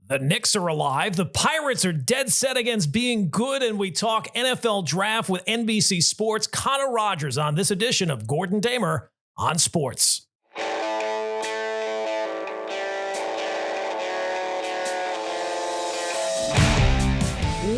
The Knicks are alive. The Pirates are dead set against being good, and we talk NFL draft with NBC Sports' Connor Rogers on this edition of Gordon Damer on Sports.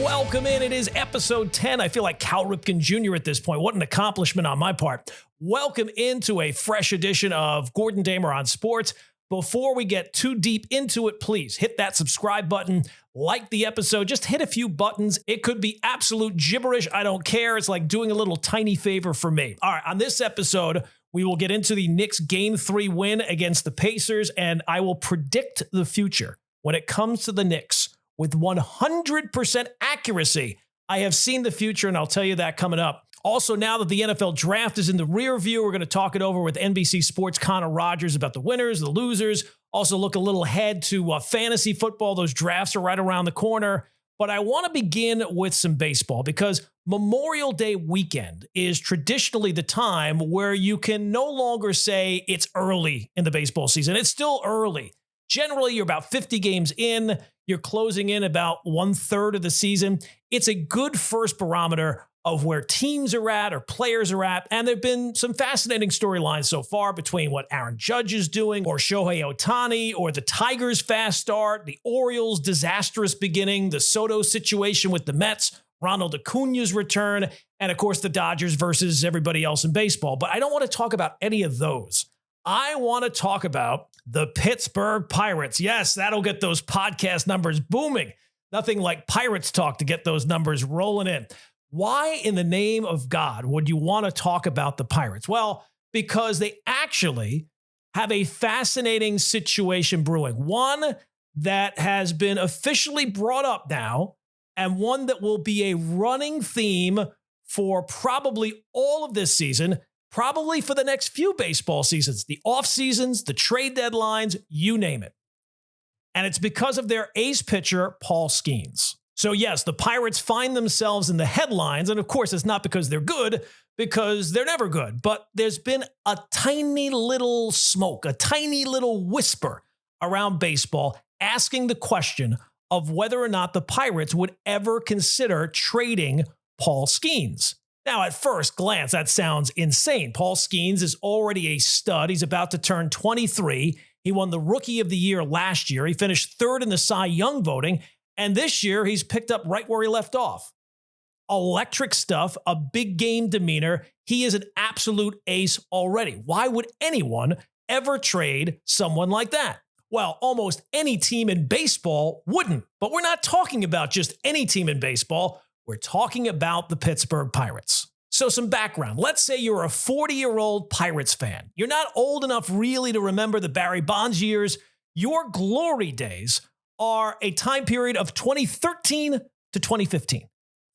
Welcome in. It is episode 10. I feel like Cal Ripken Jr. at this point. What an accomplishment on my part. Welcome into a fresh edition of Gordon Damer on Sports. Before we get too deep into it, please hit that subscribe button, like the episode, just hit a few buttons. It could be absolute gibberish. I don't care. It's like doing a little tiny favor for me. All right, on this episode, we will get into the Knicks Game 3 win against the Pacers, and I will predict the future when it comes to the Knicks with 100% accuracy. I have seen the future, and I'll tell you that coming up. Also, now that the NFL draft is in the rear view, we're going to talk it over with NBC Sports' Connor Rogers about the winners, the losers. Also look a little ahead to fantasy football. Those drafts are right around the corner. But I want to begin with some baseball because Memorial Day weekend is traditionally the time where you can no longer say it's early in the baseball season. It's still early. Generally, you're about 50 games in. You're closing in about 1/3 of the season. It's a good first barometer of where teams are at or players are at. And there have been some fascinating storylines so far between what Aaron Judge is doing or Shohei Ohtani or the Tigers' fast start, the Orioles' disastrous beginning, the Soto situation with the Mets, Ronald Acuna's return, and of course the Dodgers versus everybody else in baseball. But I don't want to talk about any of those. I want to talk about the Pittsburgh Pirates. Yes, that'll get those podcast numbers booming. Nothing like Pirates talk to get those numbers rolling in. Why in the name of God would you want to talk about the Pirates? Well, because they actually have a fascinating situation brewing. One that has been officially brought up now, and one that will be a running theme for probably all of this season, probably for the next few baseball seasons, the off seasons, the trade deadlines, you name it. And it's because of their ace pitcher, Paul Skenes. So yes, the Pirates find themselves in the headlines. And of course, it's not because they're good, because they're never good. But there's been a tiny little smoke, a tiny little whisper around baseball asking the question of whether or not the Pirates would ever consider trading Paul Skenes. Now, at first glance, that sounds insane. Paul Skenes is already a stud. He's about to turn 23. He won the Rookie of the Year last year. He finished third in the Cy Young voting. And this year, he's picked up right where he left off. Electric stuff, a big game demeanor. He is an absolute ace already. Why would anyone ever trade someone like that? Well, almost any team in baseball wouldn't. But we're not talking about just any team in baseball. We're talking about the Pittsburgh Pirates. So some background. Let's say you're a 40-year-old Pirates fan. You're not old enough really to remember the Barry Bonds years. Your glory days are a time period of 2013 to 2015.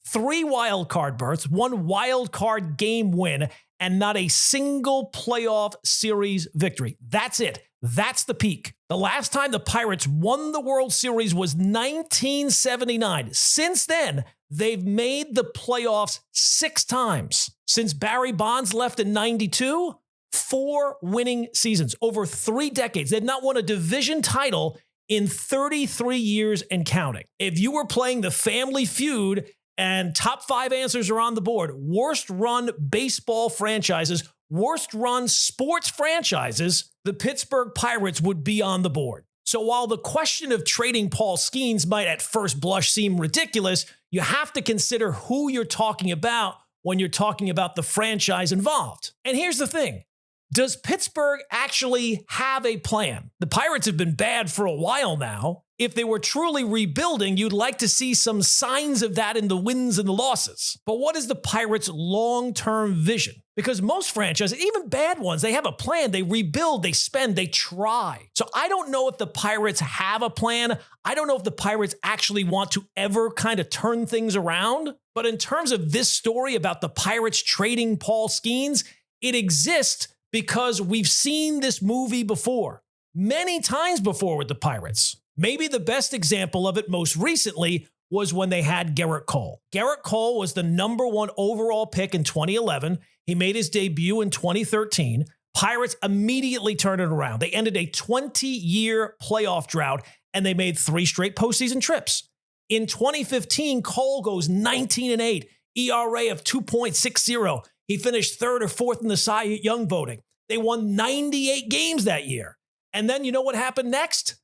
3 wild card berths, 1 wild card game win, and not a single playoff series victory. That's it. That's the peak. The last time the Pirates won the World Series was 1979. Since then, they've made the playoffs 6 times. Since Barry Bonds left in 92, 4 winning seasons. Over 3 decades. They've not won a division title in 33 years and counting. If you were playing the Family Feud and top 5 answers are on the board, worst run baseball franchises, worst run sports franchises, the Pittsburgh Pirates would be on the board. So while the question of trading Paul Skenes might at first blush seem ridiculous, you have to consider who you're talking about when you're talking about the franchise involved. And here's the thing. Does Pittsburgh actually have a plan? The Pirates have been bad for a while now. If they were truly rebuilding, you'd like to see some signs of that in the wins and the losses. But what is the Pirates' long-term vision? Because most franchises, even bad ones, they have a plan. They rebuild, they spend, they try. So I don't know if the Pirates have a plan. I don't know if the Pirates actually want to ever kind of turn things around. But in terms of this story about the Pirates trading Paul Skenes, it exists because we've seen this movie before, many times before with the Pirates. Maybe the best example of it most recently was when they had Gerrit Cole. Gerrit Cole was the #1 overall pick in 2011. He made his debut in 2013, Pirates immediately turned it around. They ended a 20-year playoff drought, and they made 3 straight postseason trips. In 2015, Cole goes 19-8, ERA of 2.60. He finished 3rd or 4th in the Cy Young voting. They won 98 games that year. And then you know what happened next?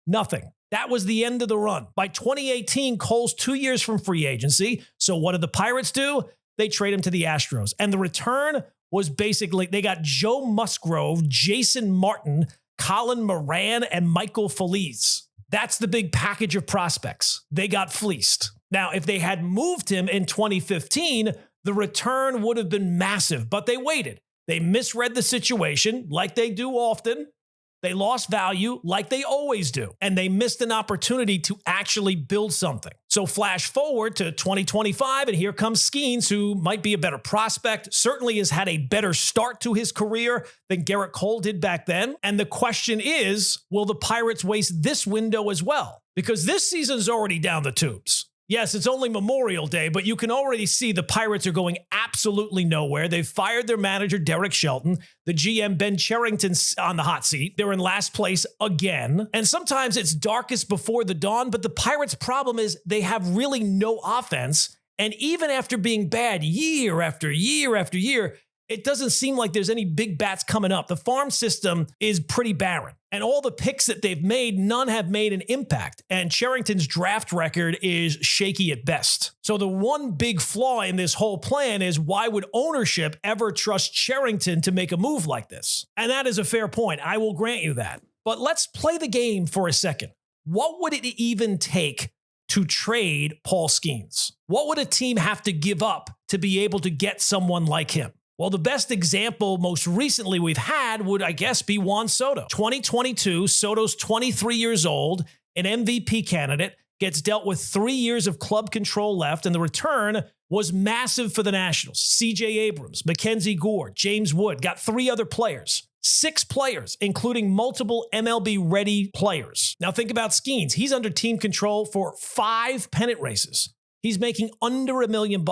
Nothing. That was the end of the run. By 2018, Cole's 2 years from free agency. So what did the Pirates do? They trade him to the Astros. And the return was basically, they got Joe Musgrove, Jason Martin, Colin Moran, and Michael Feliz. That's the big package of prospects. They got fleeced. Now, if they had moved him in 2015, the return would have been massive, but they waited. They misread the situation like they do often. They lost value like they always do, and they missed an opportunity to actually build something. So flash forward to 2025, and here comes Skenes, who might be a better prospect, certainly has had a better start to his career than Gerrit Cole did back then. And the question is, will the Pirates waste this window as well? Because this season's already down the tubes. Yes, it's only Memorial Day, but you can already see the Pirates are going absolutely nowhere. They've fired their manager, Derek Shelton. The GM, Ben Cherington's on the hot seat. They're in last place again. And sometimes it's darkest before the dawn, but the Pirates' problem is they have really no offense. And even after being bad year after year after year, it doesn't seem like there's any big bats coming up. The farm system is pretty barren. And all the picks that they've made, none have made an impact. And Cherington's draft record is shaky at best. So the one big flaw in this whole plan is, why would ownership ever trust Cherington to make a move like this? And that is a fair point. I will grant you that. But let's play the game for a second. What would it even take to trade Paul Skenes? What would a team have to give up to be able to get someone like him? Well, the best example most recently we've had would, I guess, be Juan Soto. 2022, Soto's 23 years old, an MVP candidate, gets dealt with 3 years of club control left, and the return was massive for the Nationals. C.J. Abrams, Mackenzie Gore, James Wood, got 3 other players. 6 players, including multiple MLB-ready players. Now think about Skenes. He's under team control for 5 pennant races. He's making under $1 million.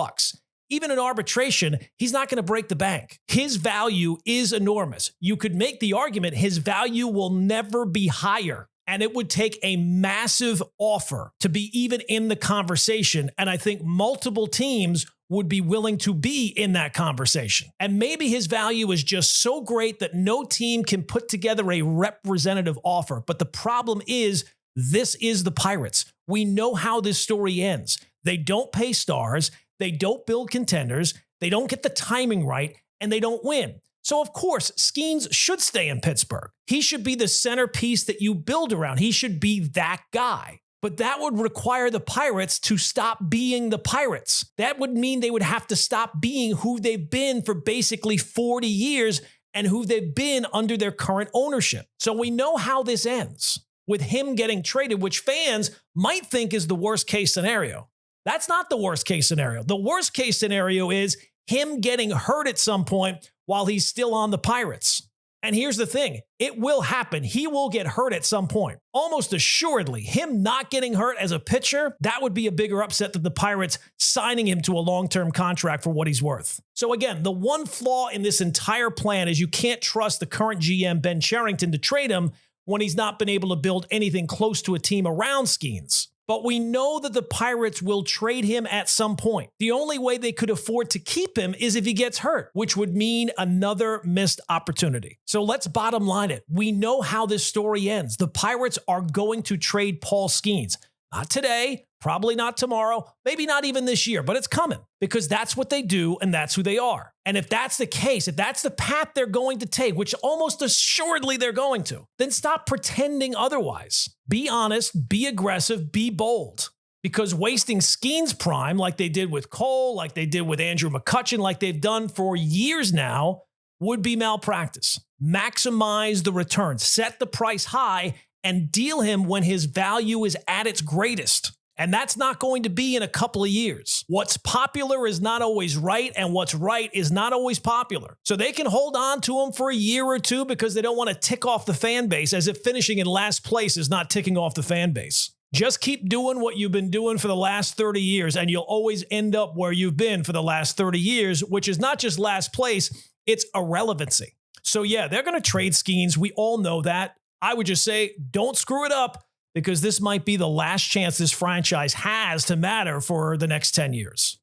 Even in arbitration, he's not going to break the bank. His value is enormous. You could make the argument his value will never be higher, and it would take a massive offer to be even in the conversation. And I think multiple teams would be willing to be in that conversation. And maybe his value is just so great that no team can put together a representative offer. But the problem is, this is the Pirates. We know how this story ends. They don't pay stars. They don't build contenders, they don't get the timing right, and they don't win. So, of course, Skenes should stay in Pittsburgh. He should be the centerpiece that you build around. He should be that guy. But that would require the Pirates to stop being the Pirates. That would mean they would have to stop being who they've been for basically 40 years and who they've been under their current ownership. So we know how this ends, with him getting traded, which fans might think is the worst case scenario. That's not the worst case scenario. The worst case scenario is him getting hurt at some point while he's still on the Pirates. And here's the thing, it will happen. He will get hurt at some point. Almost assuredly, him not getting hurt as a pitcher, that would be a bigger upset than the Pirates signing him to a long-term contract for what he's worth. So again, the one flaw in this entire plan is you can't trust the current GM, Ben Cherington, to trade him when he's not been able to build anything close to a team around Skenes. But we know that the Pirates will trade him at some point. The only way they could afford to keep him is if he gets hurt, which would mean another missed opportunity. So let's bottom line it. We know how this story ends. The Pirates are going to trade Paul Skenes. Not today, probably not tomorrow, maybe not even this year, but it's coming because that's what they do and that's who they are. And if that's the case, if that's the path they're going to take, which almost assuredly they're going to, then stop pretending otherwise. Be honest, be aggressive, be bold. Because wasting Skenes' prime like they did with Cole, like they did with Andrew McCutchen, like they've done for years now, would be malpractice. Maximize the return, set the price high, and deal him when his value is at its greatest. And that's not going to be in a couple of years. What's popular is not always right, and what's right is not always popular. So they can hold on to him for a year or two because they don't want to tick off the fan base, as if finishing in last place is not ticking off the fan base. Just keep doing what you've been doing for the last 30 years, and you'll always end up where you've been for the last 30 years, which is not just last place, it's irrelevancy. So yeah, they're going to trade Skenes. We all know that. I would just say, don't screw it up, because this might be the last chance this franchise has to matter for the next 10 years.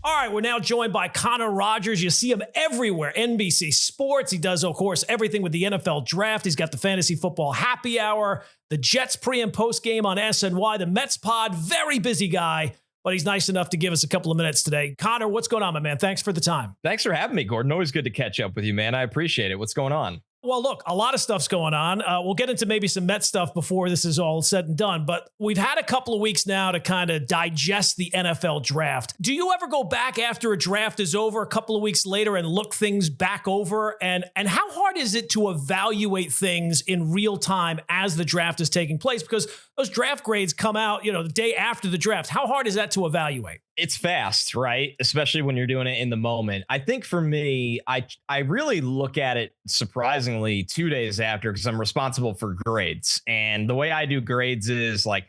All right, we're now joined by Connor Rogers. You see him everywhere. NBC Sports. He does, of course, everything with the NFL draft. He's got the fantasy football happy hour, the Jets pre and post game on SNY, the Mets pod. Very busy guy, but he's nice enough to give us a couple of minutes today. Connor, what's going on, my man? Thanks for the time. Thanks for having me, Gordon. Always good to catch up with you, man. I appreciate it. What's going on? Well, look, a lot of stuff's going on. We'll get into maybe some Mets stuff before this is all said and done, but we've had a couple of weeks now to kind of digest the NFL draft. Do you ever go back after a draft is over a couple of weeks later and look things back over? And how hard is it to evaluate things in real time as the draft is taking place? Because those draft grades come out, the day after the draft. How hard is that to evaluate? It's fast, right? Especially when you're doing it in the moment. I think for me, I really look at it surprisingly 2 days after, because I'm responsible for grades. And the way I do grades is like,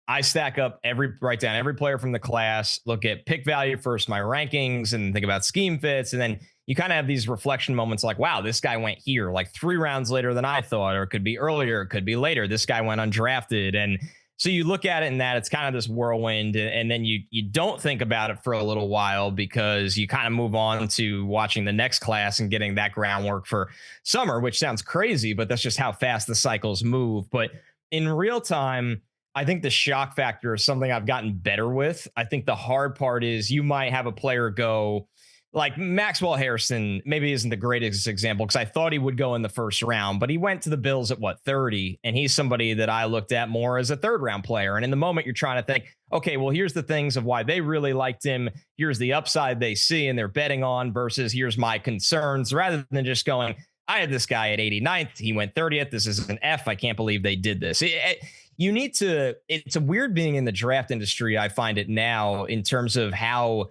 I stack up write down every player from the class, look at pick value first, my rankings, and think about scheme fits. And then you kind of have these reflection moments like, wow, this guy went here like 3 rounds later than I thought, or it could be earlier, it could be later. This guy went undrafted. And so you look at it in that it's kind of this whirlwind, and then you don't think about it for a little while, because you kind of move on to watching the next class and getting that groundwork for summer, which sounds crazy, but that's just how fast the cycles move. But in real time, I think the shock factor is something I've gotten better with. I think the hard part is you might have a player go, like Maxwell Harrison maybe isn't the greatest example, because I thought he would go in the first round, but he went to the Bills at 30, and he's somebody that I looked at more as a 3rd round player. And in the moment you're trying to think, okay, well, here's the things of why they really liked him. Here's the upside they see and they're betting on, versus here's my concerns, rather than just going, I had this guy at 89th. He went 30th. This is an F. I can't believe they did this. It's a weird being in the draft industry. I find it now, in terms of how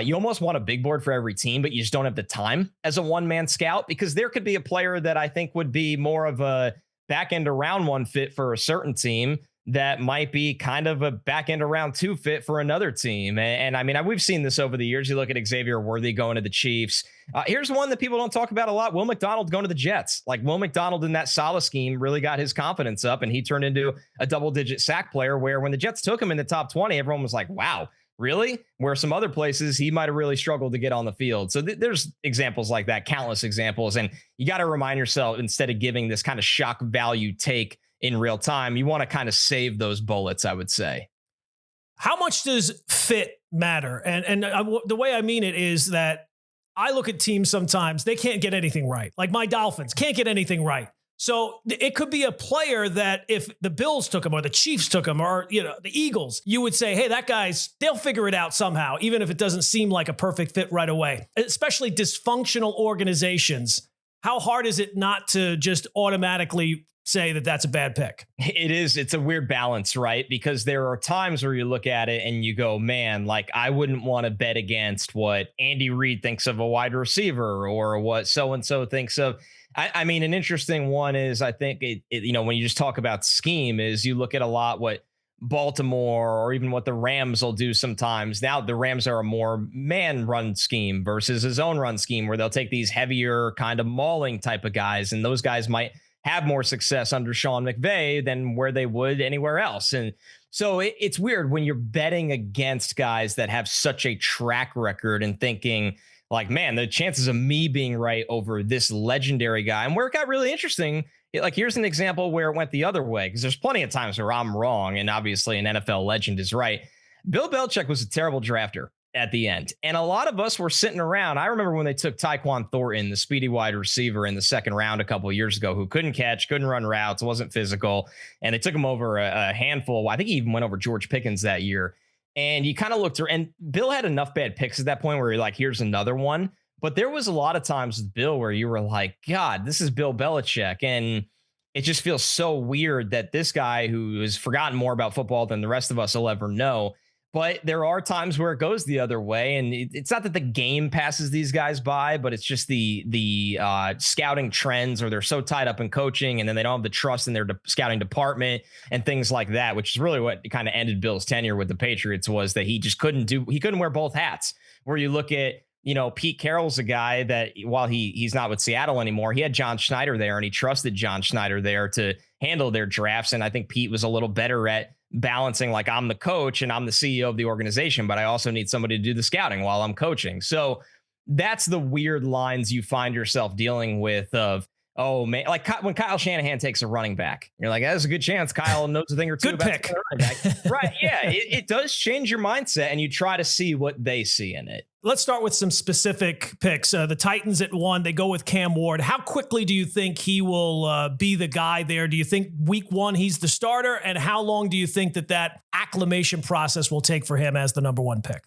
you almost want a big board for every team, but you just don't have the time as a one-man scout, because there could be a player that I think would be more of a back end of round 1 fit for a certain team that might be kind of a back end of round 2 fit for another team. And I mean, we've seen this over the years. You look at Xavier Worthy going to the Chiefs. Here's one that people don't talk about a lot. Will McDonald going to the Jets. Like, Will McDonald in that Saleh scheme really got his confidence up, and he turned into a double-digit sack player, where when the Jets took him in the top 20, everyone was like, wow, really? Where some other places he might have really struggled to get on the field. So there's examples like that, countless examples. And you got to remind yourself, instead of giving this kind of shock value take in real time, you want to kind of save those bullets, I would say. How much does fit matter? And the way I mean it is that I look at teams sometimes, they can't get anything right. Like my Dolphins can't get anything right. So it could be a player that if the Bills took him or the Chiefs took him or, the Eagles, you would say, hey, they'll figure it out somehow, even if it doesn't seem like a perfect fit right away. Especially dysfunctional organizations. How hard is it not to just automatically say that that's a bad pick? It is. It's a weird balance, right? Because there are times where you look at it and you go, man, like, I wouldn't want to bet against what Andy Reid thinks of a wide receiver or what so-and-so thinks of. I mean, an interesting one is, I think when you just talk about scheme, is you look at a lot what Baltimore or even what the Rams will do sometimes. Now the Rams are a more man run scheme versus a zone run scheme, where they'll take these heavier kind of mauling type of guys, and those guys might have more success under Sean McVay than where they would anywhere else. And so it's weird when you're betting against guys that have such a track record and thinking like, man, the chances of me being right over this legendary guy. And where it got really interesting, like, here's an example where it went the other way, because there's plenty of times where I'm wrong and obviously an NFL legend is right. Bill Belichick was a terrible drafter at the end, and a lot of us were sitting around. I remember when they took Tyquan Thornton, the speedy wide receiver, in the 2nd round a couple of years ago, who couldn't catch, couldn't run routes, wasn't physical, and they took him over a handful. I think he even went over George Pickens that year. And you kind of looked through, and Bill had enough bad picks at that point where you're like, here's another one. But there was a lot of times with Bill where you were like, God, this is Bill Belichick. And it just feels so weird that this guy, who has forgotten more about football than the rest of us will ever know. But there are times where it goes the other way. And it's not that the game passes these guys by, but it's just the scouting trends, or they're so tied up in coaching, and then they don't have the trust in their scouting department and things like that, which is really what kind of ended Bill's tenure with the Patriots, was that he just couldn't wear both hats. Where you look at Pete Carroll's a guy that while he's not with Seattle anymore, he had John Schneider there and he trusted John Schneider there to handle their drafts. And I think Pete was a little better at balancing, like, I'm the coach and I'm the CEO of the organization, but I also need somebody to do the scouting while I'm coaching. So that's the weird lines you find yourself dealing with of, oh man, like when Kyle Shanahan takes a running back, you're like, there's a good chance Kyle knows a thing or two good about pick. Running back. Right. Yeah. It does change your mindset and you try to see what they see in it. Let's start with some specific picks. The Titans at 1, they go with Cam Ward. How quickly do you think he will be the guy there? Do you think week 1 he's the starter? And how long do you think that acclimation process will take for him as the number 1 pick?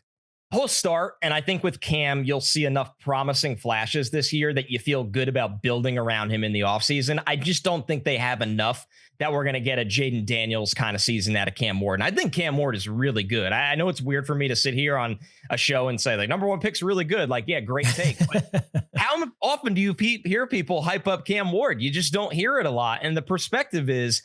He'll start, and I think with Cam, you'll see enough promising flashes this year that you feel good about building around him in the offseason. I just don't think they have enough that we're going to get a Jaden Daniels kind of season out of Cam Ward. And I think Cam Ward is really good. I know it's weird for me to sit here on a show and say, like, number 1 pick's really good. Like, yeah, great take. But how often do you hear people hype up Cam Ward? You just don't hear it a lot. And the perspective is,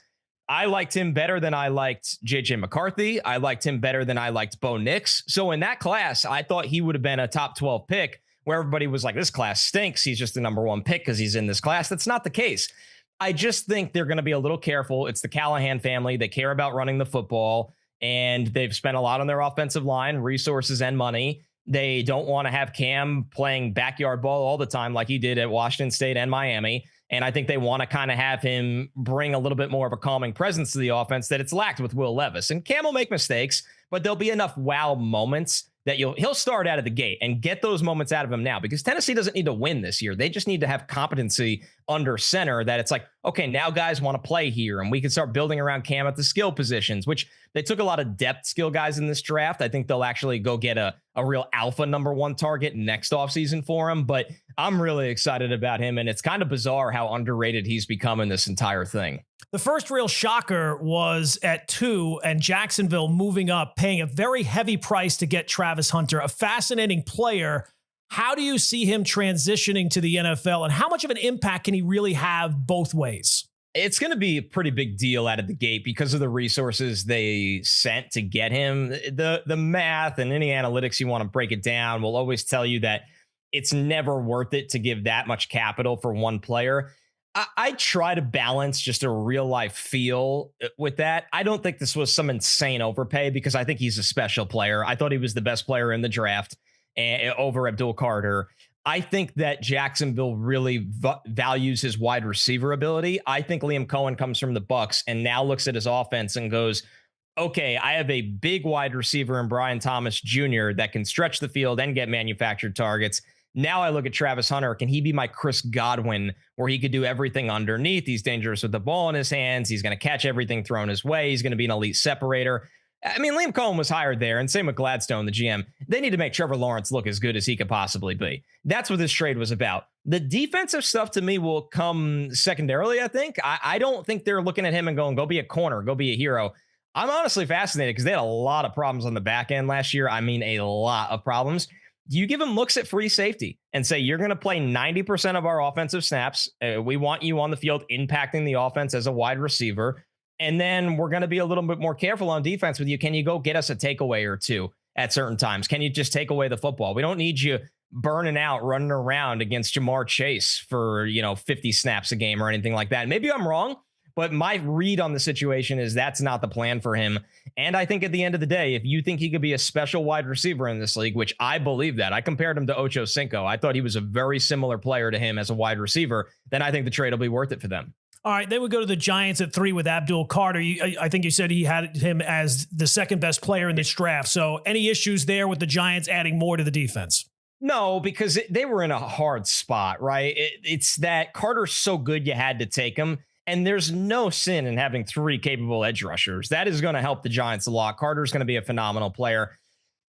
I liked him better than I liked JJ McCarthy. I liked him better than I liked Bo Nix. So in that class, I thought he would have been a top 12 pick where everybody was like, this class stinks. He's just the number 1 pick because he's in this class. That's not the case. I just think they're going to be a little careful. It's the Callahan family. They care about running the football, and they've spent a lot on their offensive line, resources and money. They don't want to have Cam playing backyard ball all the time like he did at Washington State and Miami. And I think they want to kind of have him bring a little bit more of a calming presence to the offense that it's lacked with Will Levis. And Cam will make mistakes, but there'll be enough wow moments that he'll start out of the gate and get those moments out of him now, because Tennessee doesn't need to win this year. They just need to have competency under center that it's like, okay, now guys want to play here and we can start building around Cam at the skill positions, which they took a lot of depth skill guys in this draft. I think they'll actually go get a real alpha number 1 target next offseason for him, but I'm really excited about him. And it's kind of bizarre how underrated he's become in this entire thing. The first real shocker was at 2 and Jacksonville moving up, paying a very heavy price to get Travis Hunter, a fascinating player. How do you see him transitioning to the NFL, and how much of an impact can he really have both ways? It's going to be a pretty big deal out of the gate because of the resources they sent to get him. The math and any analytics you want to break it down will always tell you that it's never worth it to give that much capital for one player. I try to balance just a real life feel with that. I don't think this was some insane overpay because I think he's a special player. I thought he was the best player in the draft over Abdul Carter. I think that Jacksonville really values his wide receiver ability. I think Liam Cohen comes from the Bucs and now looks at his offense and goes, okay, I have a big wide receiver in Brian Thomas Jr. that can stretch the field and get manufactured targets. Now I look at Travis Hunter. Can he be my Chris Godwin, where he could do everything underneath? He's dangerous with the ball in his hands. He's going to catch everything thrown his way. He's going to be an elite separator. I mean, Liam Cohen was hired there, and same with Gladstone, the GM. They need to make Trevor Lawrence look as good as he could possibly be. That's what this trade was about. The defensive stuff to me will come secondarily, I think. I don't think they're looking at him and going, go be a corner, go be a hero. I'm honestly fascinated because they had a lot of problems on the back end last year. I mean, a lot of problems. You give him looks at free safety and say, you're going to play 90% of our offensive snaps. We want you on the field impacting the offense as a wide receiver. And then we're going to be a little bit more careful on defense with you. Can you go get us a takeaway or two at certain times? Can you just take away the football? We don't need you burning out, running around against Jamar Chase for, 50 snaps a game or anything like that. Maybe I'm wrong, but my read on the situation is that's not the plan for him. And I think at the end of the day, if you think he could be a special wide receiver in this league, which I believe that, I compared him to Ocho Cinco. I thought he was a very similar player to him as a wide receiver. Then I think the trade will be worth it for them. All right, they would go to the Giants at 3 with Abdul Carter. I think you said he had him as the second best player in this draft. So any issues there with the Giants adding more to the defense? No, because they were in a hard spot, right? It's that Carter's so good you had to take him. And there's no sin in having 3 capable edge rushers. That is going to help the Giants a lot. Carter's going to be a phenomenal player.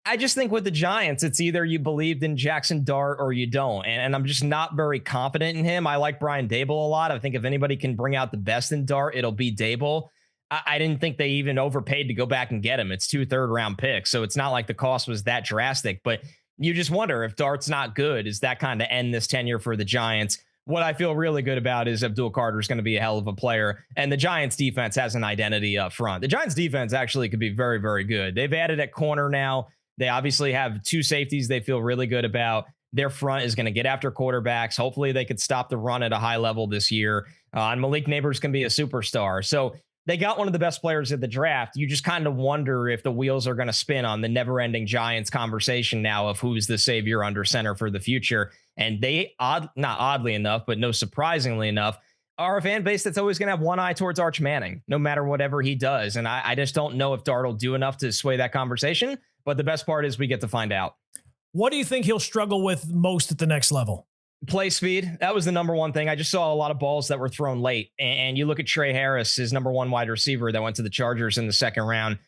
I just think with the Giants, it's either you believed in Jackson Dart or you don't. And I'm just not very confident in him. I like Brian Dable a lot. I think if anybody can bring out the best in Dart, it'll be Dable. I didn't think they even overpaid to go back and get him. It's 2 third-round picks. So it's not like the cost was that drastic. But you just wonder if Dart's not good, is that kind of end this tenure for the Giants? What I feel really good about is Abdul Carter is going to be a hell of a player. And the Giants defense has an identity up front. The Giants defense actually could be very, very good. They've added at corner now. They obviously have 2 safeties they feel really good about. their front is going to get after quarterbacks. Hopefully they could stop the run at a high level this year. And Malik Neighbors can be a superstar. So they got one of the best players at the draft. You just kind of wonder if the wheels are going to spin on the never-ending Giants conversation now of who's the savior under center for the future. And they, not oddly enough, but no surprisingly enough, are a fan base that's always going to have one eye towards Arch Manning, no matter whatever he does. And I just don't know if Dart will do enough to sway that conversation. But the best part is we get to find out. What do you think he'll struggle with most at the next level? Play speed. That was the number one thing. I just saw a lot of balls that were thrown late. And you look at Trey Harris, his number one wide receiver that went to the Chargers in the second round.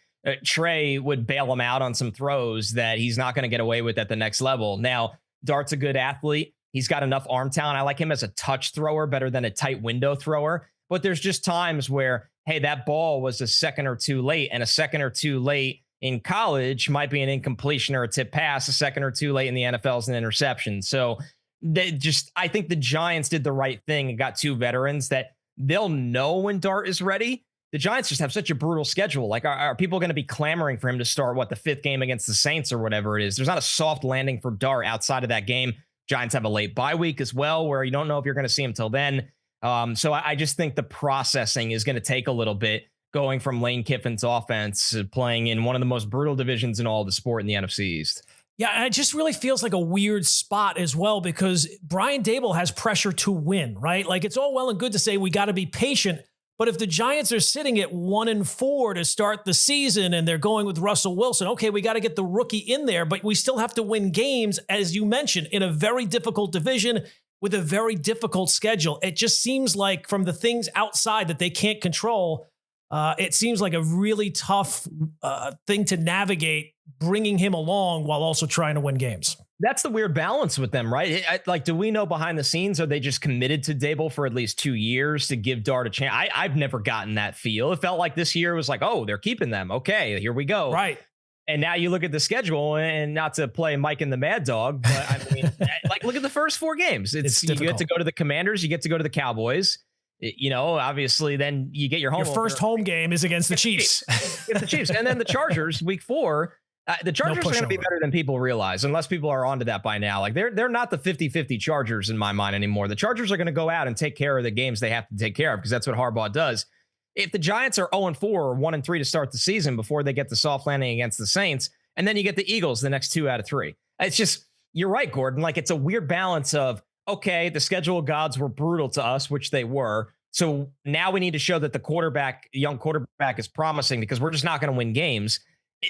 Trey would bail him out on some throws that he's not going to get away with at the next level. Now, Dart's a good athlete. He's got enough arm talent. I like him as a touch thrower better than a tight window thrower. But there's just times where, hey, that ball was a second or two late, and a second or two late in college might be an incompletion or a tip pass. A second or two late in the NFL is an interception. So I think the Giants did the right thing and got two veterans that they'll know when Dart is ready. The Giants just have such a brutal schedule. Like, are people going to be clamoring for him to start, the fifth game against the Saints or whatever it is? There's not a soft landing for Dart outside of that game. Giants have a late bye week as well, where you don't know if you're going to see him till then. So I just think the processing is going to take a little bit, going from Lane Kiffin's offense to playing in one of the most brutal divisions in all of the sport in the NFC East. Yeah, and it just really feels like a weird spot as well, because Brian Daboll has pressure to win, right? Like, it's all well and good to say we got to be patient, but if the Giants are sitting at 1-4 to start the season and they're going with Russell Wilson, okay, we got to get the rookie in there, but we still have to win games, as you mentioned, in a very difficult division with a very difficult schedule. It just seems like, from the things outside that they can't control, it seems like a really tough thing to navigate, bringing him along while also trying to win games. That's the weird balance with them, right? Do we know behind the scenes, are they just committed to Daboll for at least 2 years to give Dart a chance? I've never gotten that feel. It felt like this year was like, oh, they're keeping them. Okay, here we go. Right. And now you look at the schedule, and not to play Mike and the Mad Dog, but I mean, look at the first four games. It's you get to go to the Commanders, you get to go to the Cowboys. Obviously, then you get your first home game is against the Chiefs. Against the Chiefs. And then the Chargers, week 4. The Chargers are going to be better than people realize, unless people are onto that by now. Like, they're not the 50-50 Chargers in my mind anymore. The Chargers are going to go out and take care of the games they have to take care of, because that's what Harbaugh does. If the Giants are 0-4 or 1-3 to start the season before they get the soft landing against the Saints, and then you get the Eagles the next 2 out of 3. It's just, you're right, Gordon. Like, it's a weird balance of, okay, the schedule gods were brutal to us, which they were. So now we need to show that the young quarterback is promising, because we're just not going to win games.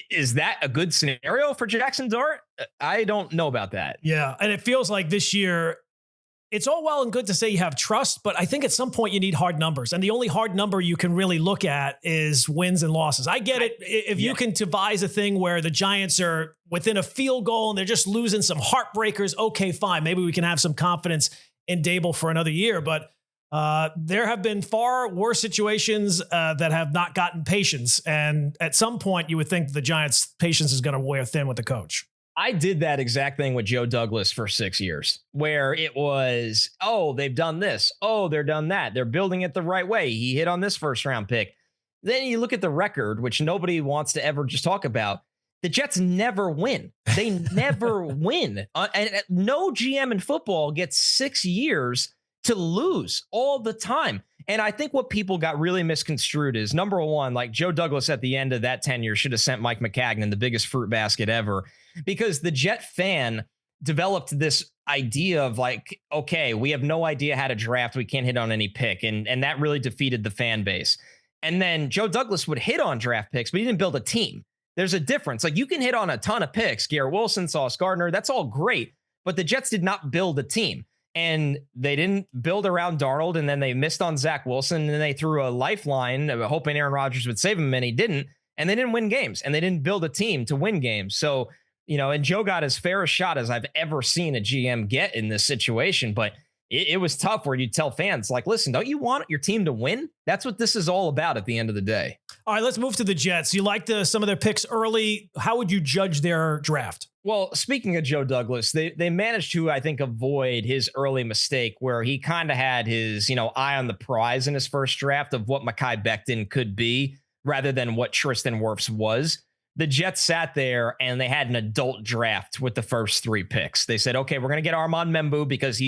Is that a good scenario for Jackson Dart? I don't know about that. Yeah. And it feels like this year, it's all well and good to say you have trust, but I think at some point you need hard numbers. And the only hard number you can really look at is wins and losses. I get it. If you can devise a thing where the Giants are within a field goal and they're just losing some heartbreakers, okay, fine. Maybe we can have some confidence in Daboll for another year. But there have been far worse situations that have not gotten patience. And at some point, you would think the Giants' patience is going to wear thin with the coach. I did that exact thing with Joe Douglas for 6 years, where it was, oh, they've done this. Oh, they're done that. They're building it the right way. He hit on this first round pick. Then you look at the record, which nobody wants to ever just talk about. The Jets never win. They never win. And no GM in football gets 6 years to lose all the time. And I think what people got really misconstrued is, number one, like, Joe Douglas at the end of that tenure should have sent Mike McCagnon the biggest fruit basket ever, because the Jet fan developed this idea of, like, okay, we have no idea how to draft. We can't hit on any pick. And that really defeated the fan base. And then Joe Douglas would hit on draft picks, but he didn't build a team. There's a difference. Like, you can hit on a ton of picks, Garrett Wilson, Sauce Gardner, that's all great. But the Jets did not build a team. And they didn't build around Darnold, and then they missed on Zach Wilson, and then they threw a lifeline hoping Aaron Rodgers would save him, and he didn't. And they didn't win games, and they didn't build a team to win games. So, and Joe got as fair a shot as I've ever seen a GM get in this situation. But it was tough, where you tell fans, like, listen, don't you want your team to win? That's what this is all about at the end of the day. All right, let's move to the Jets. You liked some of their picks early. How would you judge their draft? Well, speaking of Joe Douglas, they managed to, I think, avoid his early mistake, where he kind of had his, eye on the prize in his first draft of what Mekhi Becton could be, rather than what Tristan Wirfs was. the Jets sat there and they had an adult draft with the first 3 picks. They said, okay, we're going to get Armand Membu because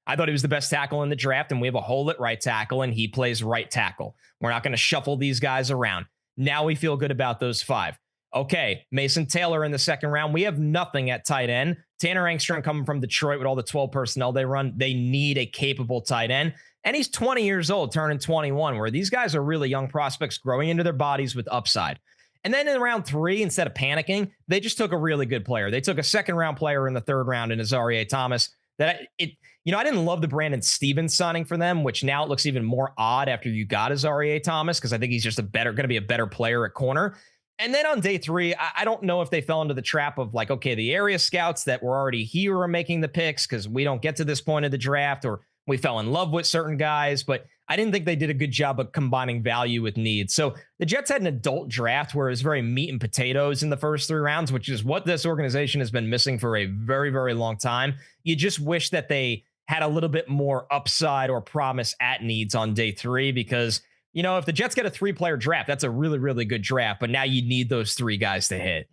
I thought he was the best tackle in the draft, and we have a hole at right tackle, and he plays right tackle. We're not going to shuffle these guys around. Now we feel good about those 5. Okay, Mason Taylor in the second round. We have nothing at tight end. Tanner Engstrom coming from Detroit with all the 12 personnel they run. They need a capable tight end. And he's 20 years old, turning 21, where these guys are really young prospects growing into their bodies with upside. And then in round 3, instead of panicking, they just took a really good player. They took a second-round player in the 3rd round in Azareye'h Thomas. I didn't love the Brandon Stevens signing for them, which now it looks even more odd after you got Azareye'h Thomas, because I think he's just going to be a better player at corner. And then on day 3, I don't know if they fell into the trap of like, okay, the area scouts that were already here are making the picks because we don't get to this point of the draft, or we fell in love with certain guys, but I didn't think they did a good job of combining value with needs. So the Jets had an adult draft where it was very meat and potatoes in the first 3 rounds, which is what this organization has been missing for a very, very long time. You just wish that they had a little bit more upside or promise at needs on day 3, because if the Jets get a 3-player draft, that's a really, really good draft. But now you need those 3 guys to hit.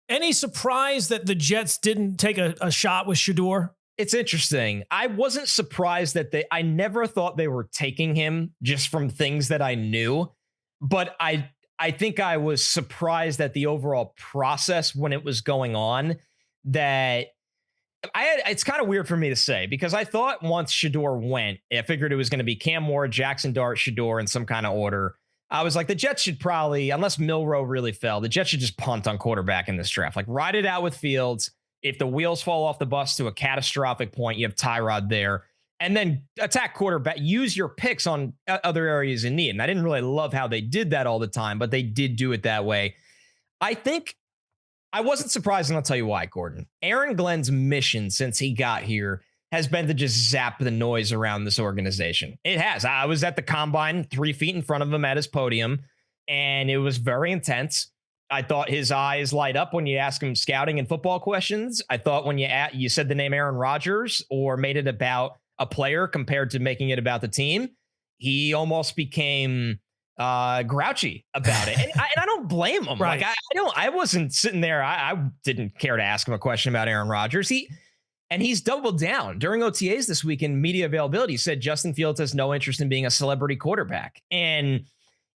Any surprise that the Jets didn't take a shot with Shedeur? It's interesting. I wasn't surprised that I never thought they were taking him just from things that I knew. But I think I was surprised at the overall process when it was going on. It's kind of weird for me to say, because I thought once Shedeur went, I figured it was going to be Cam Ward, Jackson Dart, Shedeur in some kind of order. I was like, the Jets should probably, unless Milroe really fell, the Jets should just punt on quarterback in this draft. Like, ride it out with Fields. If the wheels fall off the bus to a catastrophic point, you have Tyrod there. And then attack quarterback, use your picks on other areas in need. And I didn't really love how they did that all the time, but they did do it that way. I think I wasn't surprised, and I'll tell you why, Gordon. Aaron Glenn's mission since he got here has been to just zap the noise around this organization. It has. I was at the combine 3 feet in front of him at his podium, and it was very intense. I thought his eyes light up when you ask him scouting and football questions. I thought when you said the name Aaron Rodgers or made it about a player compared to making it about the team, he almost became grouchy about it. And I don't blame him. Right. Like I wasn't sitting there. I didn't care to ask him a question about Aaron Rodgers. He's doubled down during OTAs this week in media availability. He said Justin Fields has no interest in being a celebrity quarterback. And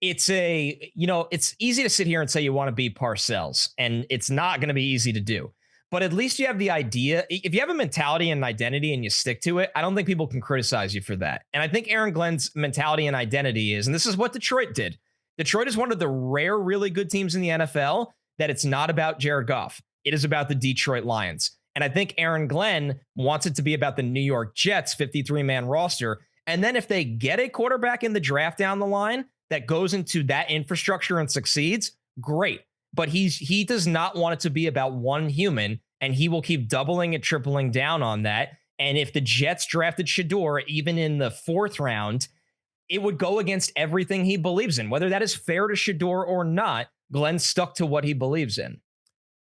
it's easy to sit here and say you want to be Parcells, and it's not going to be easy to do. But at least you have the idea. If you have a mentality and an identity and you stick to it, I don't think people can criticize you for that. And I think Aaron Glenn's mentality and identity is, and this is what Detroit did. Detroit is one of the rare really good teams in the NFL that it's not about Jared Goff. It is about the Detroit Lions. And I think Aaron Glenn wants it to be about the New York Jets 53-man roster. And then if they get a quarterback in the draft down the line that goes into that infrastructure and succeeds, great. But he does not want it to be about one human, and he will keep doubling and tripling down on that. And if the Jets drafted Shedeur, even in the 4th round, it would go against everything he believes in. Whether that is fair to Shedeur or not, Glenn stuck to what he believes in.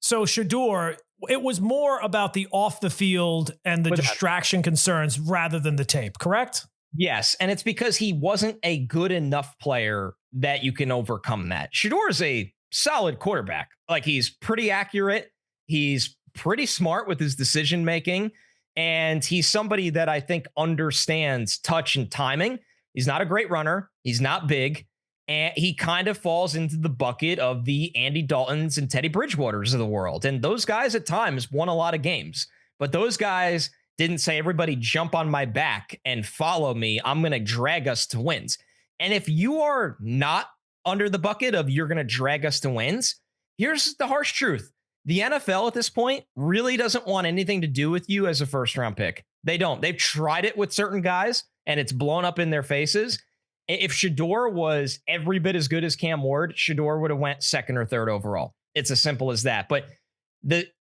So Shedeur, it was more about the off the field and the distraction concerns rather than the tape, correct? Yes, and it's because he wasn't a good enough player that you can overcome that. Shedeur is a solid quarterback. Like, he's pretty accurate. He's pretty smart with his decision making. And he's somebody that I think understands touch and timing. He's not a great runner. He's not big. And he kind of falls into the bucket of the Andy Daltons and Teddy Bridgewaters of the world. And those guys at times won a lot of games. But those guys didn't say, everybody jump on my back and follow me. I'm going to drag us to wins. And if you are not under the bucket of you're going to drag us to wins, here's the harsh truth. The NFL at this point really doesn't want anything to do with you as a first round pick. They don't. They've tried it with certain guys and it's blown up in their faces. If Shedeur was every bit as good as Cam Ward, Shedeur would have went 2nd or 3rd overall. It's as simple as that. But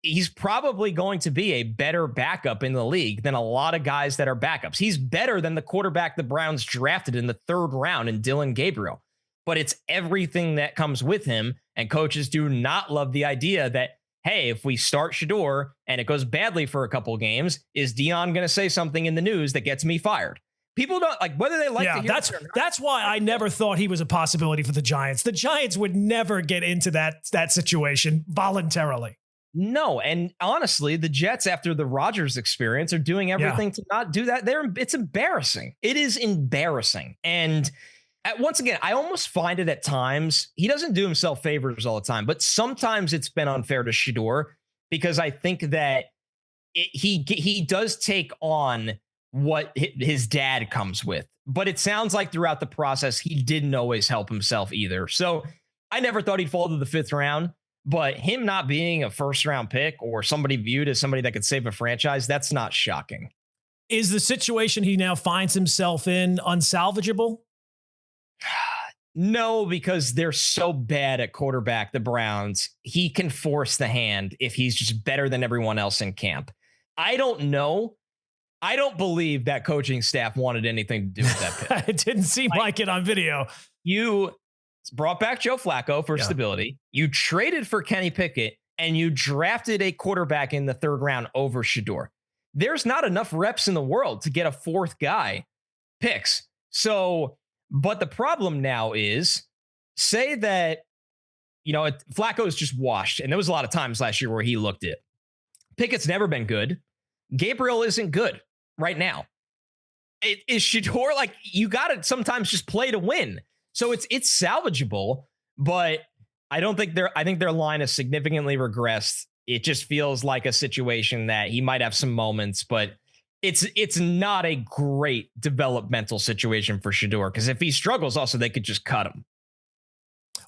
he's probably going to be a better backup in the league than a lot of guys that are backups. He's better than the quarterback the Browns drafted in the 3rd round in Dylan Gabriel. But it's everything that comes with him. And coaches do not love the idea that, hey, if we start Shedeur and it goes badly for a couple games, is Dion going to say something in the news that gets me fired? People don't like whether they like to hear it or not. That's why I never thought he was a possibility for the Giants. The Giants would never get into that situation voluntarily. No, and honestly, the Jets, after the Rodgers experience, are doing everything to not do that. It's embarrassing. It is embarrassing. And once again, I almost find it at times, he doesn't do himself favors all the time, but sometimes it's been unfair to Shedeur because I think that he does take on what his dad comes with. But it sounds like throughout the process, he didn't always help himself either. So I never thought he'd fall to the 5th round. But him not being a first-round pick or somebody viewed as somebody that could save a franchise, that's not shocking. Is the situation he now finds himself in unsalvageable? No, because they're so bad at quarterback, the Browns. He can force the hand if he's just better than everyone else in camp. I don't know. I don't believe that coaching staff wanted anything to do with that pick. It didn't seem like it on video. You brought back Joe Flacco for stability. You traded for Kenny Pickett, and you drafted a quarterback in the 3rd round over Shedeur. There's not enough reps in the world to get a 4th guy picks. So, but the problem now is, say that, Flacco is just washed. And there was a lot of times last year where he looked it. Pickett's never been good. Gabriel isn't good right now. Is Shedeur, like, you got to sometimes just play to win. So it's salvageable, but I think their line has significantly regressed. It just feels like a situation that he might have some moments, but it's not a great developmental situation for Shedeur, because if he struggles, also they could just cut him.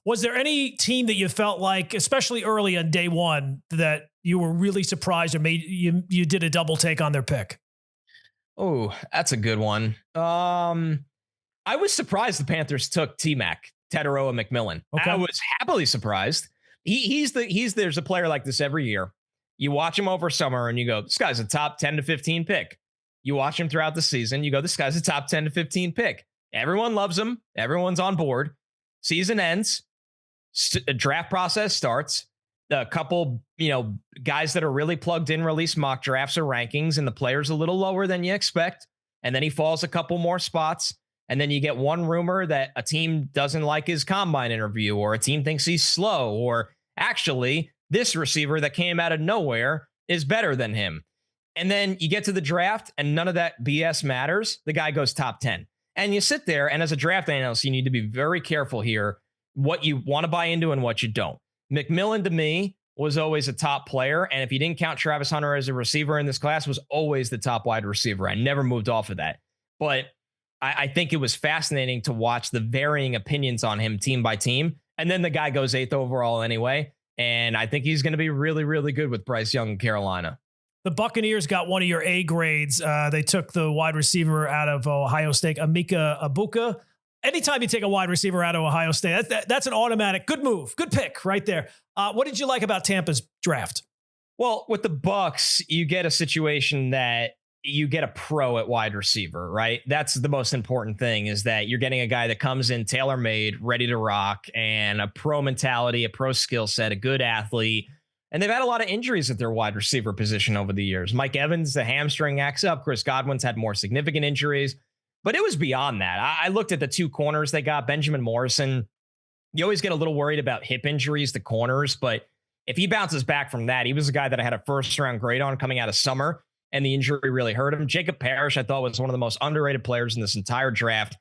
Was there any team that you felt like, especially early on day one, that you were really surprised or made you did a double take on their pick? Oh, that's a good one. I was surprised the Panthers took T-Mac, Teteroa McMillan. Okay. I was happily surprised. There's a player like this every year. You watch him over summer and you go, this guy's a top 10 to 15 pick. You watch him throughout the season. You go, this guy's a top 10 to 15 pick. Everyone loves him. Everyone's on board. Season ends. Draft process starts. A couple, guys that are really plugged in release mock drafts or rankings, and the player's a little lower than you expect. And then he falls a couple more spots. And then you get one rumor that a team doesn't like his combine interview, or a team thinks he's slow, or actually this receiver that came out of nowhere is better than him. And then you get to the draft and none of that BS matters. The guy goes top 10. And you sit there, and as a draft analyst, you need to be very careful here what you want to buy into and what you don't. McMillan, to me, was always a top player. And if you didn't count Travis Hunter as a receiver in this class, was always the top wide receiver. I never moved off of that. But I think it was fascinating to watch the varying opinions on him team by team. And then the guy goes 8th overall anyway. And I think he's going to be really, really good with Bryce Young in Carolina. The Buccaneers got one of your A grades. They took the wide receiver out of Ohio State, Emeka Egbuka. Anytime you take a wide receiver out of Ohio State, that's an automatic good move, good pick right there. What did you like about Tampa's draft? Well, with the Bucs, you get a situation that you get a pro at wide receiver, right? That's the most important thing, is that you're getting a guy that comes in tailor-made, ready to rock, and a pro mentality, a pro skill set, a good athlete. And they've had a lot of injuries at their wide receiver position over the years. Mike Evans, the hamstring acts up. Chris Godwin's had more significant injuries, but it was beyond that. I looked at the 2 corners they got. Benjamin Morrison, you always get a little worried about hip injuries to corners, but if he bounces back from that, he was a guy that I had a 1st-round grade on coming out of summer, and the injury really hurt him. Jacob Parrish, I thought, was one of the most underrated players in this entire draft.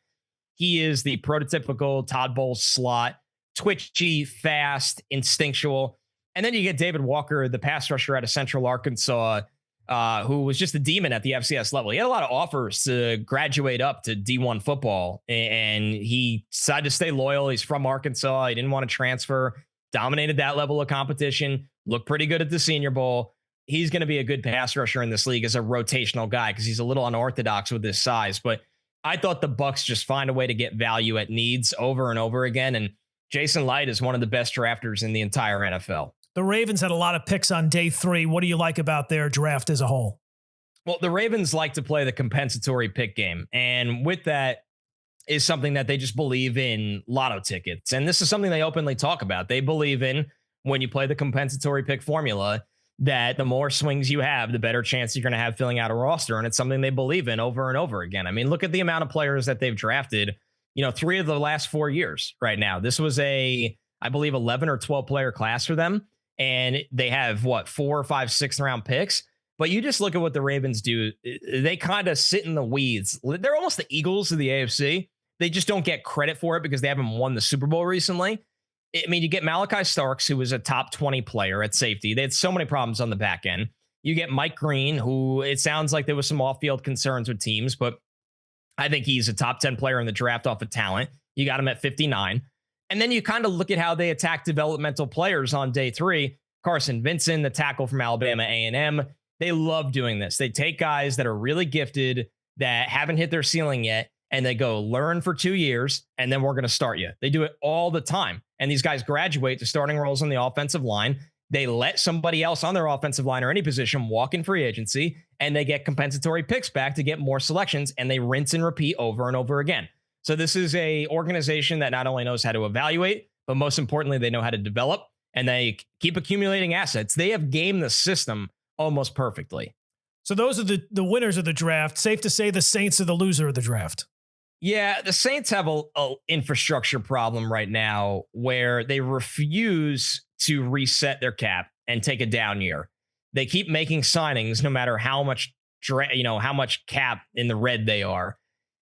He is the prototypical Todd Bowles slot, twitchy, fast, instinctual. And then you get David Walker, the pass rusher out of Central Arkansas, who was just a demon at the FCS level. He had a lot of offers to graduate up to D1 football, and he decided to stay loyal. He's from Arkansas. He didn't want to transfer, dominated that level of competition, looked pretty good at the Senior Bowl. He's going to be a good pass rusher in this league as a rotational guy, because he's a little unorthodox with his size. But I thought the Bucs just find a way to get value at needs over and over again. And Jason Light is one of the best drafters in the entire NFL. The Ravens had a lot of picks on day 3. What do you like about their draft as a whole? Well, the Ravens like to play the compensatory pick game. And with that is something that they just believe in lotto tickets. And this is something they openly talk about. They believe in, when you play the compensatory pick formula, that the more swings you have, the better chance you're going to have filling out a roster. And it's something they believe in over and over again. I mean, look at the amount of players that they've drafted, 3 of the last 4 years right now. This was I believe 11 or 12 player class for them. And they have 4 or 5, 6th round picks. But you just look at what the Ravens do. They kind of sit in the weeds. They're almost the Eagles of the AFC. They just don't get credit for it because they haven't won the Super Bowl recently. I mean, you get Malachi Starks, who was a top 20 player at safety. They had so many problems on the back end. You get Mike Green, who it sounds like there was some off-field concerns with teams, but I think he's a top 10 player in the draft off of talent. You got him at 59. And then you kind of look at how they attack developmental players on day 3. Carson Vincent, the tackle from Alabama A&M. They love doing this. They take guys that are really gifted, that haven't hit their ceiling yet, and they go learn for 2 years, and then we're going to start you. They do it all the time. And these guys graduate to starting roles on the offensive line. They let somebody else on their offensive line or any position walk in free agency, and they get compensatory picks back to get more selections, and they rinse and repeat over and over again. So this is a organization that not only knows how to evaluate, but most importantly, they know how to develop, and they keep accumulating assets. They have gamed the system almost perfectly. So those are the winners of the draft. Safe to say the Saints are the loser of the draft. Yeah, the Saints have a infrastructure problem right now where they refuse to reset their cap and take a down year. They keep making signings no matter how much cap in the red they are.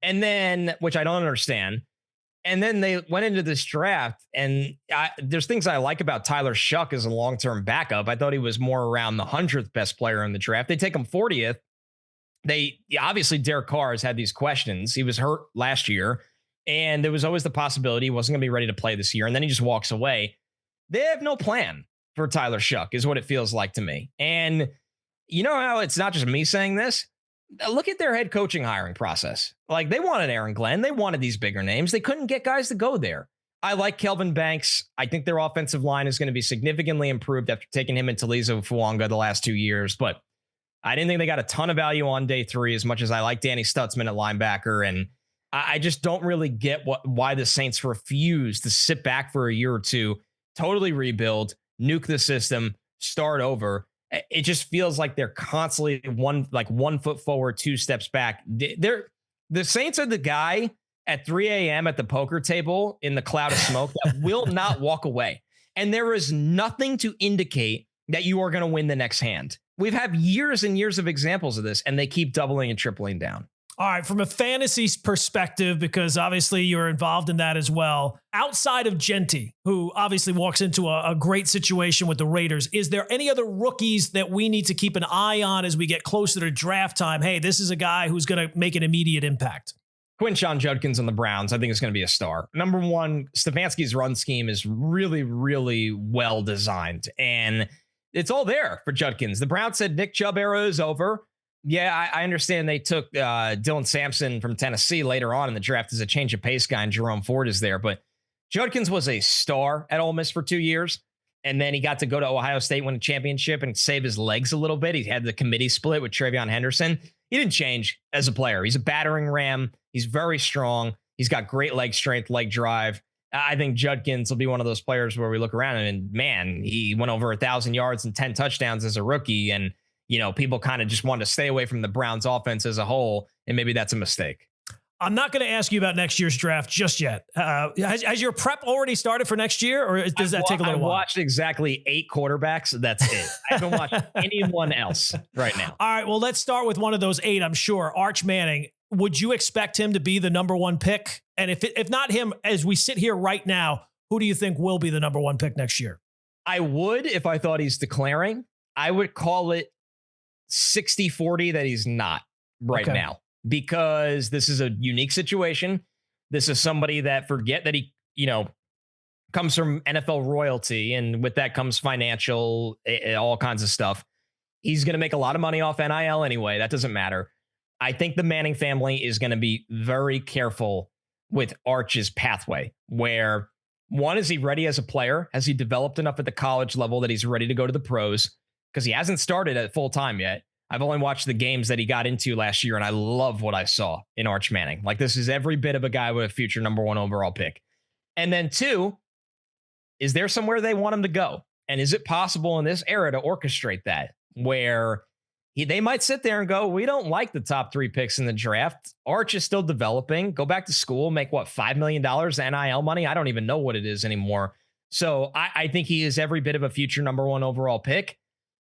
And then, which I don't understand. And then they went into this draft, and there's things I like about Tyler Shuck as a long-term backup. I thought he was more around the 100th best player in the draft. They take him 40th. Obviously Derek Carr has had these questions. He was hurt last year, and there was always the possibility he wasn't going to be ready to play this year. And then he just walks away. They have no plan for Tyler Shuck is what it feels like to me. And you know how it's not just me saying this? Look at their head coaching hiring process. Like, they wanted Aaron Glenn. They wanted these bigger names. They couldn't get guys to go there. I like Kelvin Banks. I think their offensive line is going to be significantly improved after taking him and Talizo Fuanga the last 2 years. But I didn't think they got a ton of value on day 3 as much as I like Danny Stutzman at linebacker. And I just don't really get why the Saints refuse to sit back for a year or two, totally rebuild, nuke the system, start over. It just feels like they're constantly 1 foot forward, 2 steps back. The Saints are the guy at 3 a.m. at the poker table in the cloud of smoke that will not walk away. And there is nothing to indicate that you are going to win the next hand. We've had years and years of examples of this, and they keep doubling and tripling down. All right, from a fantasy perspective, because obviously you're involved in that as well, outside of Genty, who obviously walks into a great situation with the Raiders, is there any other rookies that we need to keep an eye on as we get closer to draft time? Hey, this is a guy who's going to make an immediate impact. Quinshon Judkins on the Browns, I think, is going to be a star. Number one, Stefanski's run scheme is really, really well designed, and it's all there for Judkins. The Browns said Nick Chubb era is over. Yeah, I understand they took Dylan Sampson from Tennessee later on in the draft as a change of pace guy, and Jerome Ford is there. But Judkins was a star at Ole Miss for 2 years, and then he got to go to Ohio State, win a championship, and save his legs a little bit. He had the committee split with Travion Henderson. He didn't change as a player. He's a battering ram. He's very strong. He's got great leg strength, leg drive. I think Judkins will be one of those players where we look around and, man, he went over 1,000 yards and 10 touchdowns as a rookie, and people kind of just wanted to stay away from the Browns offense as a whole, and maybe that's a mistake. I'm not going to ask you about next year's draft just yet. Has your prep already started for next year, or does that take a little while? I watched exactly 8 quarterbacks. That's it. I haven't watched anyone else right now. All right, well, let's start with one of those 8, I'm sure. Arch Manning, would you expect him to be the number 1 pick? And if not him, as we sit here right now, who do you think will be the number 1 pick next year? I would if I thought he's declaring. I would call it 60-40 that he's not right now, because this is a unique situation. This is somebody that, forget that he, comes from NFL royalty, and with that comes financial, all kinds of stuff. He's going to make a lot of money off NIL anyway. That doesn't matter. I think the Manning family is going to be very careful with Arch's pathway, where, one, is he ready as a player? Has he developed enough at the college level that he's ready to go to the pros? Because he hasn't started at full time yet. I've only watched the games that he got into last year, and I love what I saw in Arch Manning. Like, this is every bit of a guy with a future number 1 overall pick. And then 2, is there somewhere they want him to go? And is it possible in this era to orchestrate that where they might sit there and go, we don't like the top 3 picks in the draft. Arch is still developing. Go back to school, make what, $5 million NIL money? I don't even know what it is anymore. So I think he is every bit of a future number 1 overall pick.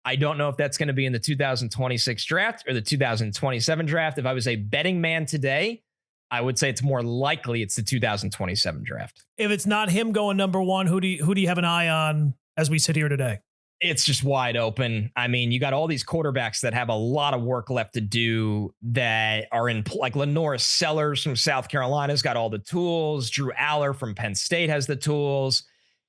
I don't know if that's going to be in the 2026 draft or the 2027 draft. If I was a betting man today, I would say it's more likely it's the 2027 draft. If it's not him going number 1, who do you have an eye on as we sit here today? It's just wide open. I mean, you got all these quarterbacks that have a lot of work left to do that are in, like Lenore Sellers from South Carolina's got all the tools. Drew Aller from Penn State has the tools.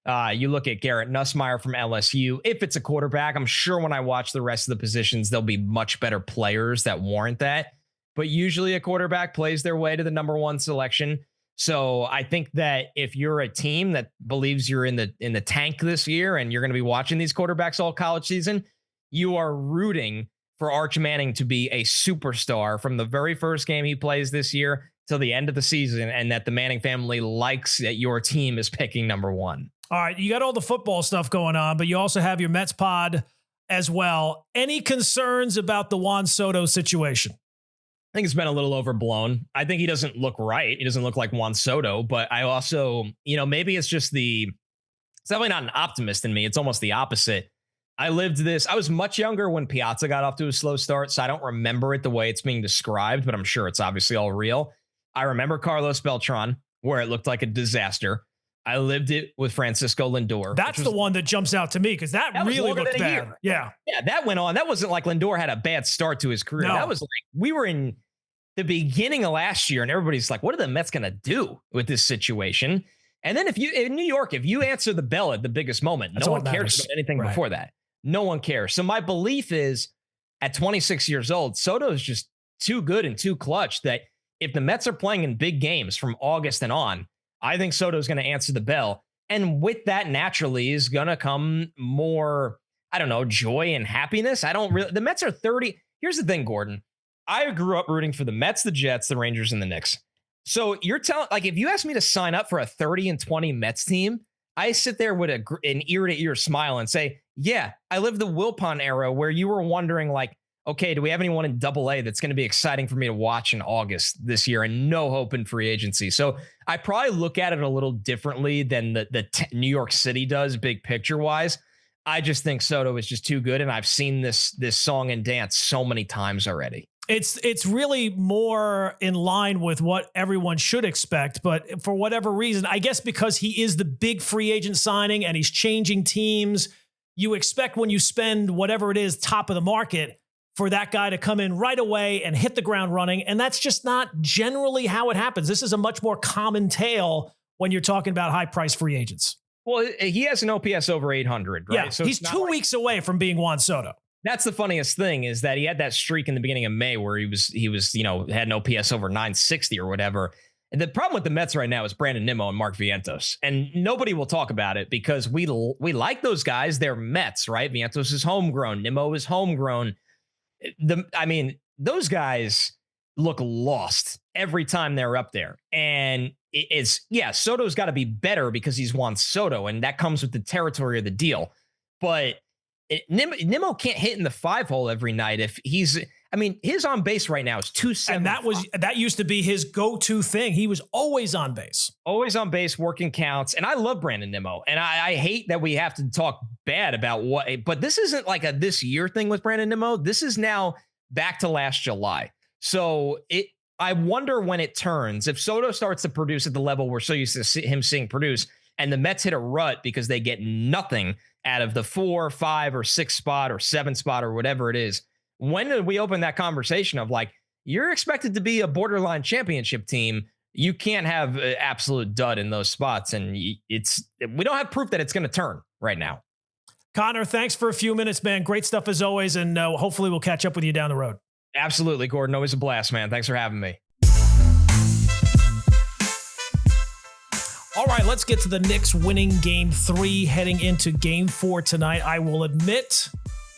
You look at Garrett Nussmeier from LSU. If it's a quarterback, I'm sure when I watch the rest of the positions, there'll be much better players that warrant that. But usually a quarterback plays their way to the number 1 selection. So I think that if you're a team that believes you're in the tank this year and you're going to be watching these quarterbacks all college season, you are rooting for Arch Manning to be a superstar from the very first game he plays this year till the end of the season, and that the Manning family likes that your team is picking number 1. All right, you got all the football stuff going on, but you also have your Mets pod as well. Any concerns about the Juan Soto situation? I think it's been a little overblown. I think he doesn't look right. He doesn't look like Juan Soto, but I also, maybe it's just it's definitely not an optimist in me. It's almost the opposite. I was much younger when Piazza got off to a slow start, so I don't remember it the way it's being described, but I'm sure it's obviously all real. I remember Carlos Beltran, where it looked like a disaster. I lived it with Francisco Lindor. That's the one that jumps out to me because that really looked bad. Yeah, that went on. That wasn't like Lindor had a bad start to his career. No. That was like we were in the beginning of last year, and everybody's like, what are the Mets going to do with this situation? And then in New York, if you answer the bell at the biggest moment, no one cares about anything before that. No one cares. So my belief is at 26 years old, Soto is just too good and too clutch that if the Mets are playing in big games from August and on, I think Soto is going to answer the bell. And with that naturally is going to come more, joy and happiness. The Mets are 30. Here's the thing, Gordon. I grew up rooting for the Mets, the Jets, the Rangers, and the Knicks. So you're telling, if you ask me to sign up for a 30-20 Mets team, I sit there with an ear-to-ear smile and say, yeah, I lived the Wilpon era where you were wondering, okay, do we have anyone in AA that's going to be exciting for me to watch in August this year, and no hope in free agency. So I probably look at it a little differently than the New York City does, big picture wise. I just think Soto is just too good, and I've seen this song and dance so many times already. It's really more in line with what everyone should expect, but for whatever reason, I guess because he is the big free agent signing and he's changing teams, you expect when you spend whatever it is top of the market for that guy to come in right away and hit the ground running, and that's just not generally how it happens. This is a much more common tale when you're talking about high-priced free agents. Well, he has an OPS over 800, right? Yeah, so he's 2 weeks away from being Juan Soto. That's the funniest thing is that he had that streak in the beginning of May where he was, had an OPS over 960 or whatever. And the problem with the Mets right now is Brandon Nimmo and Mark Vientos. And nobody will talk about it because we like those guys. They're Mets, right? Vientos is homegrown. Nimmo is homegrown. Those guys look lost every time they're up there. And Soto's got to be better because he's Juan Soto, and that comes with the territory of the deal. But Nimmo can't hit in the 5-hole every night if his on base right now is 275. And that used to be his go-to thing. He was always on base. Always on base, working counts. And I love Brandon Nimmo. And I hate that we have to talk bad about but this isn't like a this year thing with Brandon Nimmo. This is now back to last July. So I wonder when it turns, if Soto starts to produce at the level we're so used to seeing produce, and the Mets hit a rut because they get nothing out of the 4, 5, or 6 spot or 7 spot or whatever it is. When did we open that conversation of you're expected to be a borderline championship team? You can't have an absolute dud in those spots. And we don't have proof that it's going to turn right now. Connor, thanks for a few minutes, man. Great stuff as always. And hopefully we'll catch up with you down the road. Absolutely, Gordon. Always a blast, man. Thanks for having me. All right, let's get to the Knicks winning Game 3, heading into Game 4 tonight. I will admit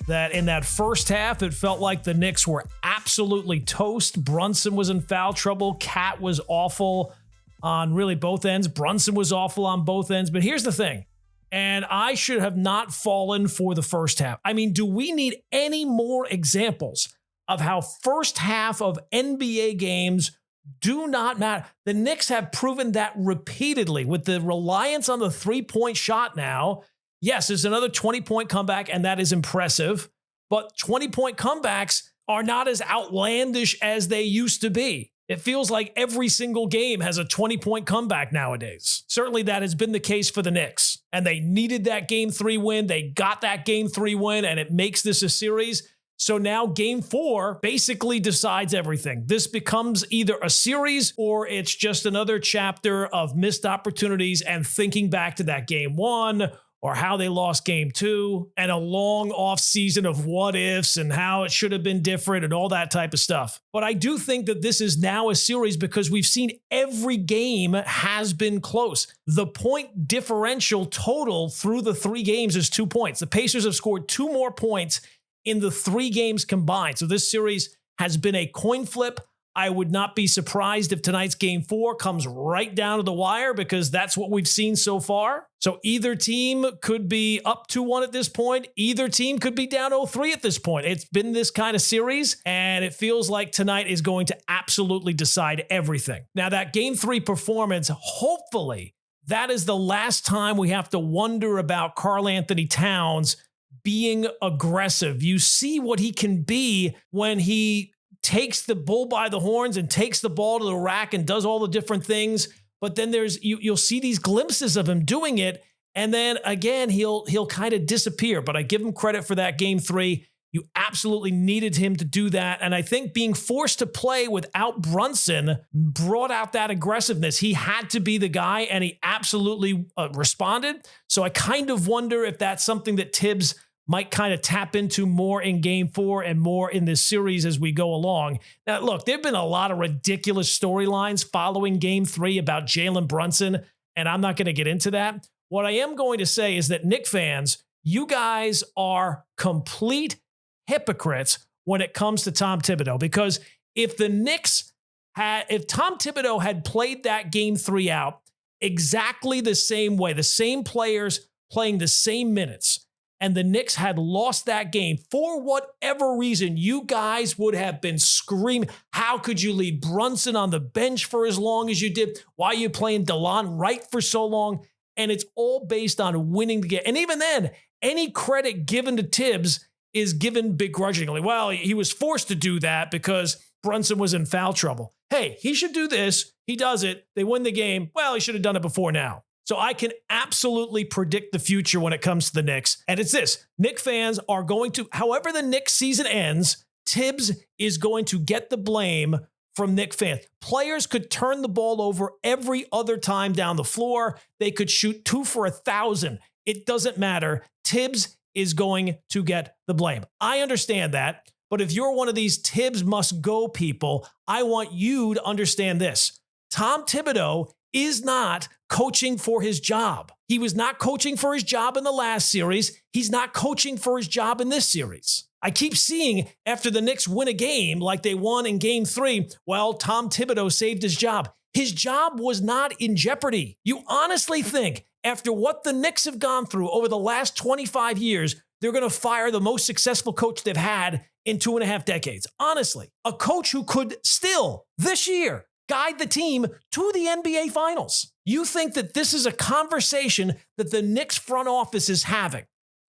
that in that first half, it felt like the Knicks were absolutely toast. Brunson was in foul trouble. Cat was awful on really both ends. Brunson was awful on both ends. But here's the thing. And I should have not fallen for the first half. I mean, do we need any more examples of how first half of NBA games do not matter? The Knicks have proven that repeatedly with the reliance on the three-point shot now. Yes, there's another 20-point comeback, and that is impressive. But 20-point comebacks are not as outlandish as they used to be. It feels like every single game has a 20-point comeback nowadays. Certainly that has been the case for the Knicks. And they needed that Game 3 win. They got that Game 3 win, and it makes this a series. So now Game 4 basically decides everything. This becomes either a series or it's just another chapter of missed opportunities and thinking back to that Game 1 or how they lost Game 2 and a long off season of what ifs and how it should have been different and all that type of stuff. But I do think that this is now a series because we've seen every game has been close. The point differential total through the 3 games is 2 points. The Pacers have scored 2 more points in the 3 games combined. So this series has been a coin flip. I would not be surprised if tonight's Game 4 comes right down to the wire because that's what we've seen so far. So either team could be up 2-1 at this point. Either team could be down 0-3 at this point. It's been this kind of series, and it feels like tonight is going to absolutely decide everything. Now, that Game 3 performance, hopefully, that is the last time we have to wonder about Karl Anthony Towns being aggressive. You see what he can be when he takes the bull by the horns and takes the ball to the rack and does all the different things. But then you'll see these glimpses of him doing it. And then again, he'll kind of disappear. But I give him credit for that Game 3. You absolutely needed him to do that. And I think being forced to play without Brunson brought out that aggressiveness. He had to be the guy, and he absolutely responded. So I kind of wonder if that's something that Tibbs might kind of tap into more in Game 4 and more in this series as we go along. Now, look, there have been a lot of ridiculous storylines following Game 3 about Jalen Brunson, and I'm not going to get into that. What I am going to say is that Knicks fans, you guys are complete hypocrites when it comes to Tom Thibodeau, because if Tom Thibodeau had played that Game 3 out exactly the same way, the same players playing the same minutes, and the Knicks had lost that game, for whatever reason, you guys would have been screaming, how could you leave Brunson on the bench for as long as you did? Why are you playing DeLon Wright for so long? And it's all based on winning the game. And even then, any credit given to Tibbs is given begrudgingly. Well, he was forced to do that because Brunson was in foul trouble. Hey, he should do this. He does it. They win the game. Well, he should have done it before now. So I can absolutely predict the future when it comes to the Knicks. And it's this: Knicks fans are going to, however the Knicks season ends, Tibbs is going to get the blame from Knicks fans. Players could turn the ball over every other time down the floor. They could shoot 2 for 1,000. It doesn't matter. Tibbs is going to get the blame. I understand that. But if you're one of these Tibbs must go people, I want you to understand this. Tom Thibodeau is not coaching for his job. He was not coaching for his job in the last series. He's not coaching for his job in this series. I keep seeing after the Knicks win a game like they won in Game 3, well, Tom Thibodeau saved his job. His job was not in jeopardy. You honestly think after what the Knicks have gone through over the last 25 years, they're going to fire the most successful coach they've had in 2.5 decades? Honestly, a coach who could still this year guide the team to the NBA Finals. You think that this is a conversation that the Knicks front office is having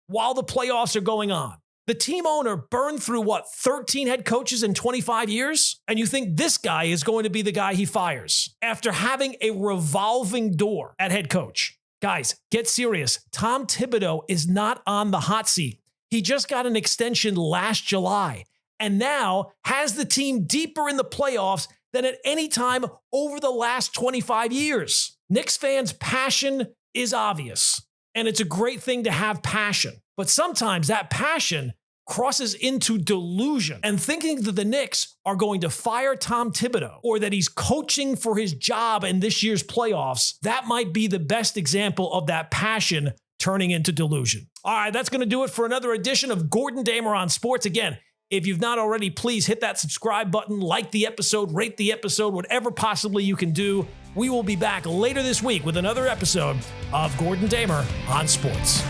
while the playoffs are going on? The team owner burned through, 13 head coaches in 25 years? And you think this guy is going to be the guy he fires after having a revolving door at head coach? Guys, get serious. Tom Thibodeau is not on the hot seat. He just got an extension last July and now has the team deeper in the playoffs than at any time over the last 25 years. Knicks fans' passion is obvious, and it's a great thing to have passion. But sometimes that passion crosses into delusion, and thinking that the Knicks are going to fire Tom Thibodeau or that he's coaching for his job in this year's playoffs, that might be the best example of that passion turning into delusion. All right, that's going to do it for another edition of Gordon Damer on Sports. Again, If you've not already, please hit that subscribe button, like the episode, rate the episode, whatever possibly you can do. We will be back later this week with another episode of Gordon Damer on Sports.